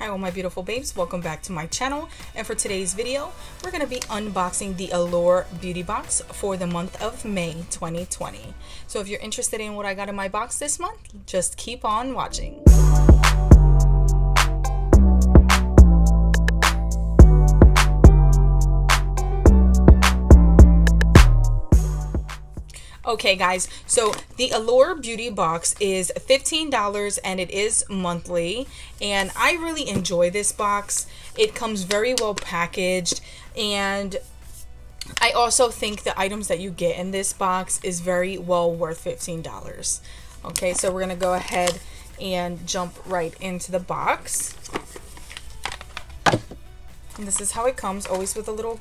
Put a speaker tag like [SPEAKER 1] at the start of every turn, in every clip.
[SPEAKER 1] Hi all my beautiful babes, welcome back to my channel, and for today's video we're going to be unboxing the Allure beauty box for the month of May 2020. So if you're interested in what I got in my box this month, just keep on watching. Okay guys, so the Allure beauty box is $15 and it is monthly, and I really enjoy this box. It comes very well packaged, and I also think the items that you get in this box is very well worth $15. Okay, so we're gonna go ahead and jump right into the box. And this is how it comes, always with a little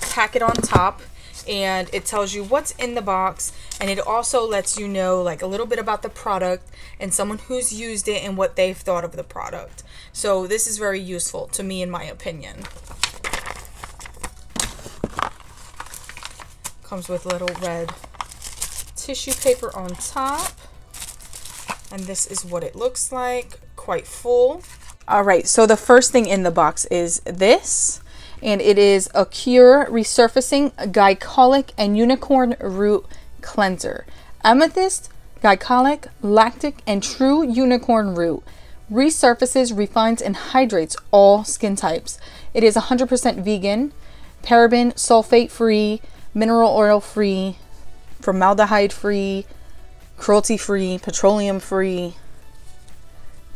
[SPEAKER 1] packet on top. And it tells you what's in the box, and it also lets you know like a little bit about the product and someone who's used it and what they've thought of the product. So this is very useful to me, in my opinion. Comes with little red tissue paper on top, and this is what it looks like, quite full. All right, so the first thing in the box is this. And it is Allure Resurfacing Glycolic and Unicorn Root Cleanser. Amethyst, glycolic, lactic, and true unicorn root. Resurfaces, refines, and hydrates all skin types. It is 100% vegan, paraben, sulfate-free, mineral oil-free, formaldehyde-free, cruelty-free, petroleum-free.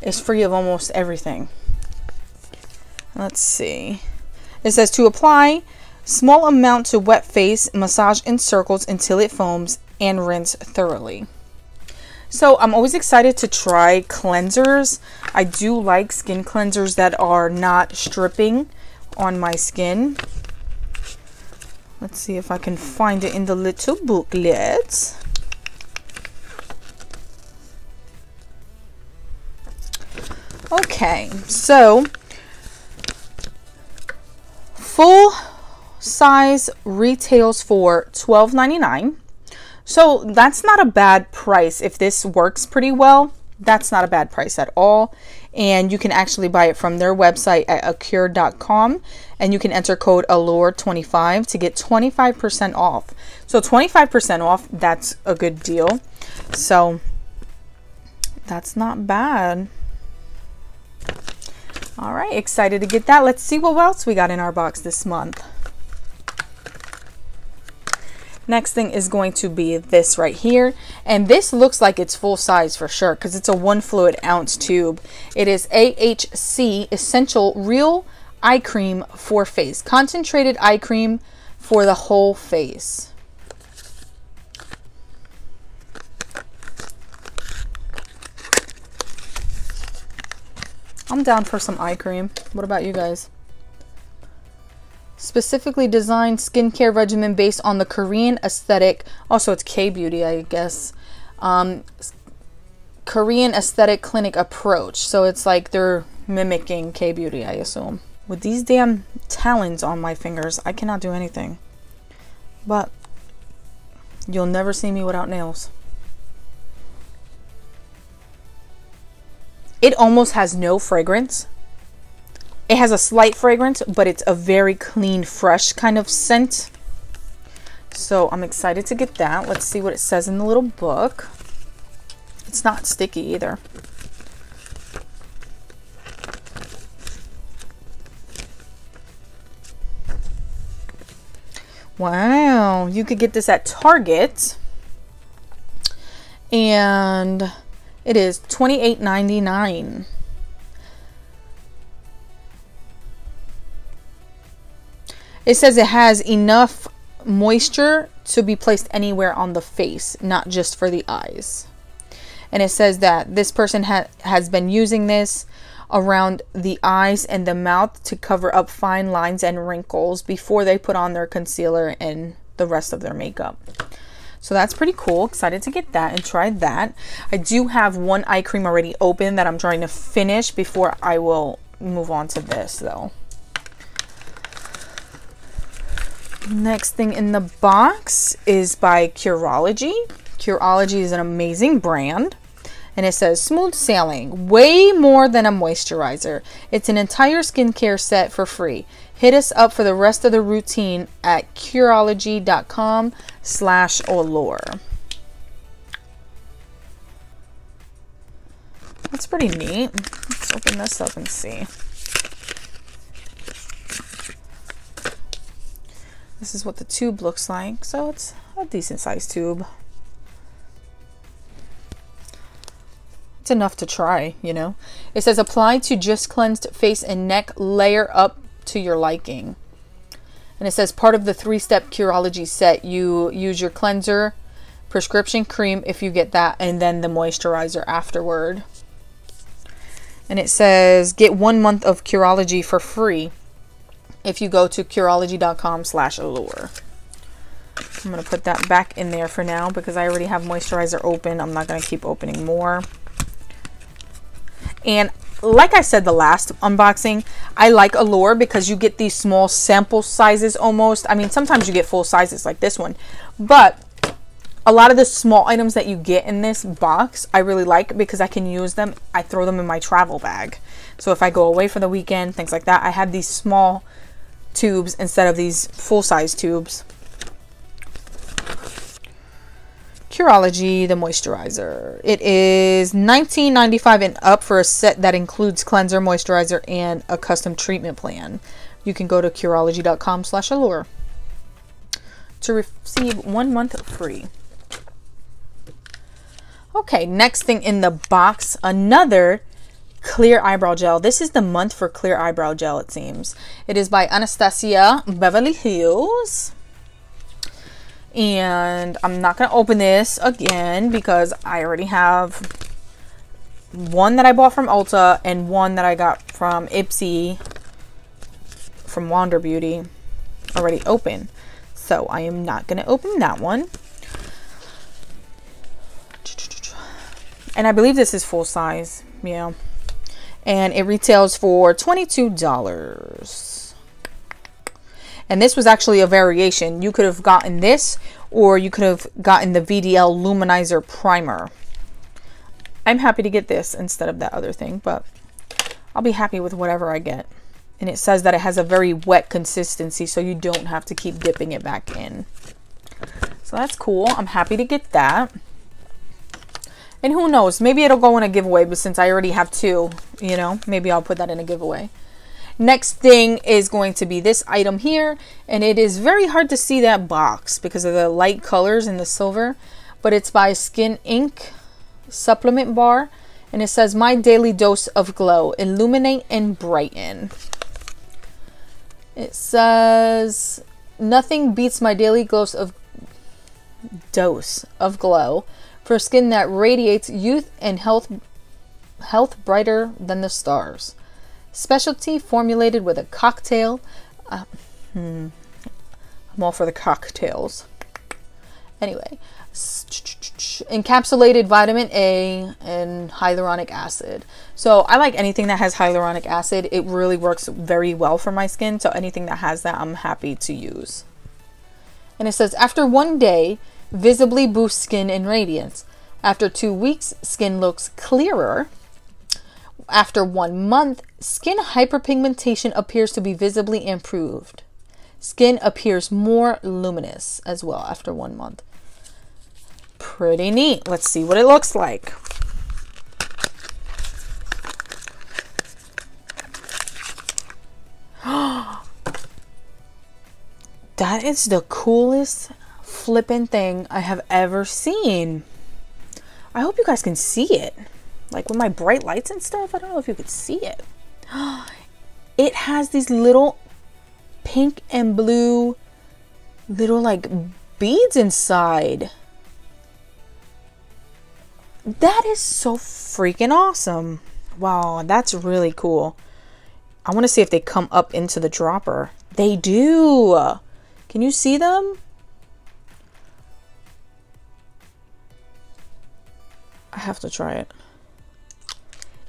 [SPEAKER 1] It's free of almost everything. Let's see. It says to apply small amount to wet face, massage in circles until it foams, and rinse thoroughly. So I'm always excited to try cleansers. I do like skin cleansers that are not stripping on my skin. Let's see if I can find it in the little booklet. Okay, so full size retails for $12.99. So that's not a bad price. If this works pretty well, that's not a bad price at all. And you can actually buy it from their website at allure.com, and you can enter code Allure25 to get 25% off. So 25% off, that's a good deal. So that's not bad. All right, excited to get that. Let's see what else we got in our box this month. Next thing is going to be this right here, and this looks like it's full size for sure because it's a 1 fluid ounce tube. It is AHC Essential Real Eye Cream for Face, concentrated eye cream for the whole face. I'm down for some eye cream. What about you guys? Specifically designed skincare regimen based on the Korean aesthetic. Also, it's K-beauty, I guess. Korean aesthetic clinic approach. So it's like they're mimicking K-beauty, I assume. With these damn talons on my fingers, I cannot do anything. But you'll never see me without nails. It almost has no fragrance. It has a slight fragrance, but it's a very clean, fresh kind of scent. So I'm excited to get that. Let's see what it says in the little book. It's not sticky either. Wow, you could get this at Target. And it is $28.99. It says it has enough moisture to be placed anywhere on the face, not just for the eyes. And it says that this person has been using this around the eyes and the mouth to cover up fine lines and wrinkles before they put on their concealer and the rest of their makeup. So that's pretty cool. Excited to get that and try that. I do have one eye cream already open that I'm trying to finish before I will move on to this though. Next thing in the box is by Curology. Curology is an amazing brand. And it says smooth sailing, way more than a moisturizer. It's an entire skincare set for free. Hit us up for the rest of the routine at curology.com/allure. That's pretty neat. Let's open this up and see. This is what the tube looks like. So it's a decent sized tube. It's enough to try, you know. It says apply to just cleansed face and neck, layer up to your liking. And it says part of the 3-step Curology set, you use your cleanser, prescription cream if you get that, and then the moisturizer afterward. And it says get 1 month of Curology for free if you go to curology.com/allure. I'm going to put that back in there for now because I already have moisturizer open. I'm not going to keep opening more. And like I said the last unboxing, I like Allure because you get these small sample sizes almost. I mean, sometimes you get full sizes like this one, but a lot of the small items that you get in this box I really like because I can use them. I throw them in my travel bag. So if I go away for the weekend, things like that, I have these small tubes instead of these full-size tubes. Curology, the moisturizer. It is $19.95 and up for a set that includes cleanser, moisturizer, and a custom treatment plan. You can go to curology.com/allure to receive 1 month free. Okay, next thing in the box, another clear eyebrow gel. This is the month for clear eyebrow gel, it seems. It is by Anastasia Beverly Hills. And I'm not going to open this again because I already have one that I bought from Ulta and one that I got from Ipsy from Wander Beauty already open. So I am not going to open that one. And I believe this is full size. Yeah. And it retails for $22. And this was actually a variation. You could have gotten this, or you could have gotten the VDL Luminizer Primer. I'm happy to get this instead of that other thing, but I'll be happy with whatever I get. And it says that it has a very wet consistency, so you don't have to keep dipping it back in. So that's cool. I'm happy to get that. And who knows, maybe it'll go in a giveaway, but since I already have two, you know, maybe I'll put that in a giveaway. Next thing is going to be this item here, and it is very hard to see that box because of the light colors and the silver, but it's by Skin Inc. Supplement Bar, and it says my daily dose of glow, illuminate and brighten. It says nothing beats my daily dose of glow for skin that radiates youth and health brighter than the stars. Specialty formulated with a cocktail. I'm all for the cocktails. Anyway, encapsulated vitamin A and hyaluronic acid. So I like anything that has hyaluronic acid. It really works very well for my skin. So anything that has that, I'm happy to use. And it says after 1 day, visibly boosts skin and radiance. After 2 weeks, skin looks clearer. After 1 month, skin hyperpigmentation appears to be visibly improved. Skin appears more luminous as well after 1 month. Pretty neat. Let's see what it looks like. That is the coolest flipping thing I have ever seen. I hope you guys can see it. Like with my bright lights and stuff, I don't know if you could see it. It has these little pink and blue little like beads inside. That is so freaking awesome. Wow, that's really cool. I want to see if they come up into the dropper. They do. Can you see them? I have to try it.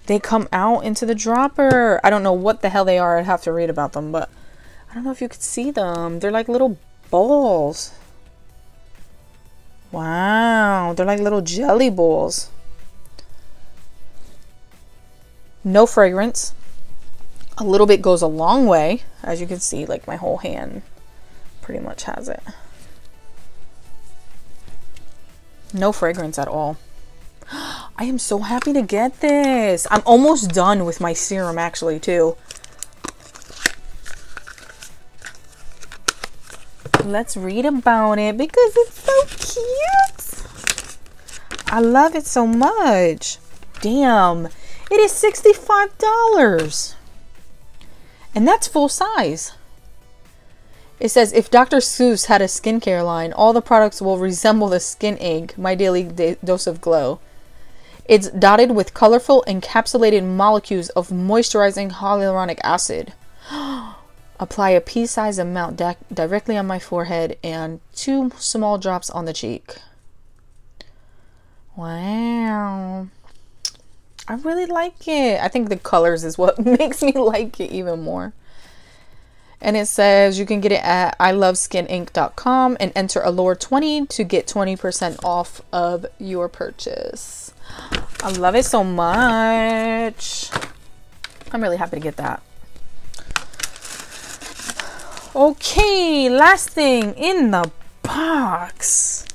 [SPEAKER 1] They come out into the dropper. I don't know what the hell they are. I'd have to read about them, but I don't know if you could see them. They're like little balls. Wow, they're like little jelly balls. No fragrance. A little bit goes a long way. As you can see, like my whole hand pretty much has it. No fragrance at all. I am so happy to get this. I'm almost done with my serum actually too. Let's read about it because it's so cute. I love it so much. Damn, it is $65. And that's full size. It says, if Dr. Seuss had a skincare line, all the products will resemble the skin egg, my daily dose of glow. It's dotted with colorful encapsulated molecules of moisturizing hyaluronic acid. Apply a pea-sized amount directly on my forehead and 2 small drops on the cheek. Wow. I really like it. I think the colors is what makes me like it even more. And it says you can get it at iloveskininc.com and enter Allure20 to get 20% off of your purchase. I love it so much. I'm really happy to get that. Okay, last thing in the box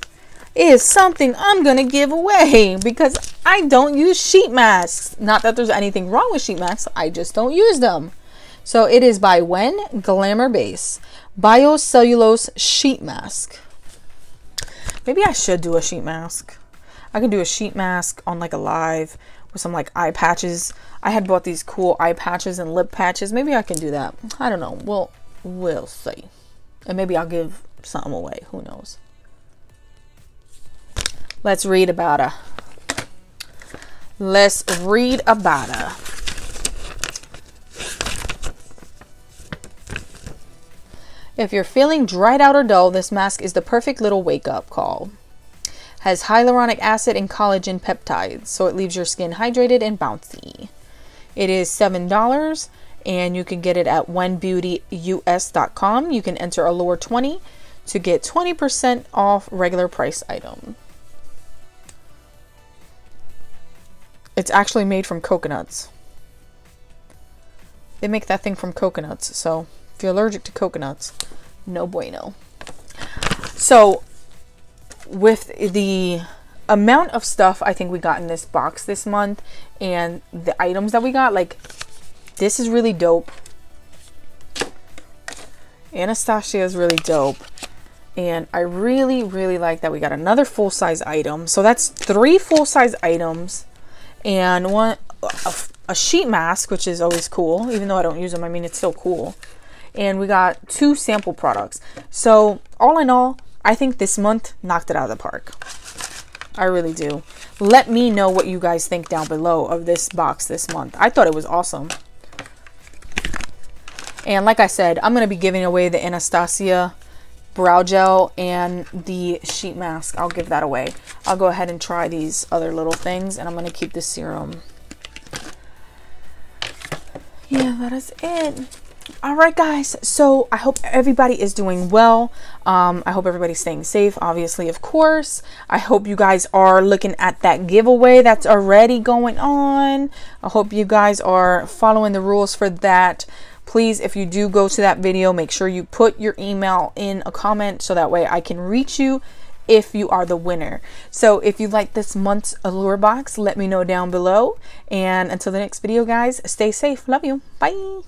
[SPEAKER 1] is something I'm gonna give away because I don't use sheet masks. Not that there's anything wrong with sheet masks, I just don't use them. So it is by Wen Glamour Base Biocellulose Sheet Mask. Maybe I should do a sheet mask. I can do a sheet mask on like a live with some like eye patches. I had bought these cool eye patches and lip patches. Maybe I can do that. I don't know. We'll see. And maybe I'll give something away. Who knows? Let's read about her. Let's read about her. If you're feeling dried out or dull, this mask is the perfect little wake-up call. Has hyaluronic acid and collagen peptides, so it leaves your skin hydrated and bouncy. It is $7, and you can get it at wenbeautyus.com. You can enter Allure20 to get 20% off regular price item. It's actually made from coconuts. They make that thing from coconuts, so if you're allergic to coconuts, no bueno. So with the amount of stuff I think we got in this box this month and the items that we got, like, this is really dope. Anastasia is really dope. And I really, really like that we got another full-size item. So that's 3 full-size items and a sheet mask, which is always cool, even though I don't use them. I mean, it's still cool. And we got 2 sample products. So all in all, I think this month knocked it out of the park. I really do. Let me know what you guys think down below of this box this month. I thought it was awesome. And like I said, I'm going to be giving away the Anastasia brow gel and the sheet mask. I'll give that away. I'll go ahead and try these other little things, and I'm going to keep the serum. Yeah, that is it. All right, guys, so I hope everybody is doing well. I hope everybody's staying safe, obviously, of course. I hope you guys are looking at that giveaway that's already going on. I hope you guys are following the rules for that. Please, if you do go to that video, make sure you put your email in a comment so that way I can reach you if you are the winner. So if you like this month's Allure box, let me know down below. And until the next video, guys, stay safe. Love you. Bye.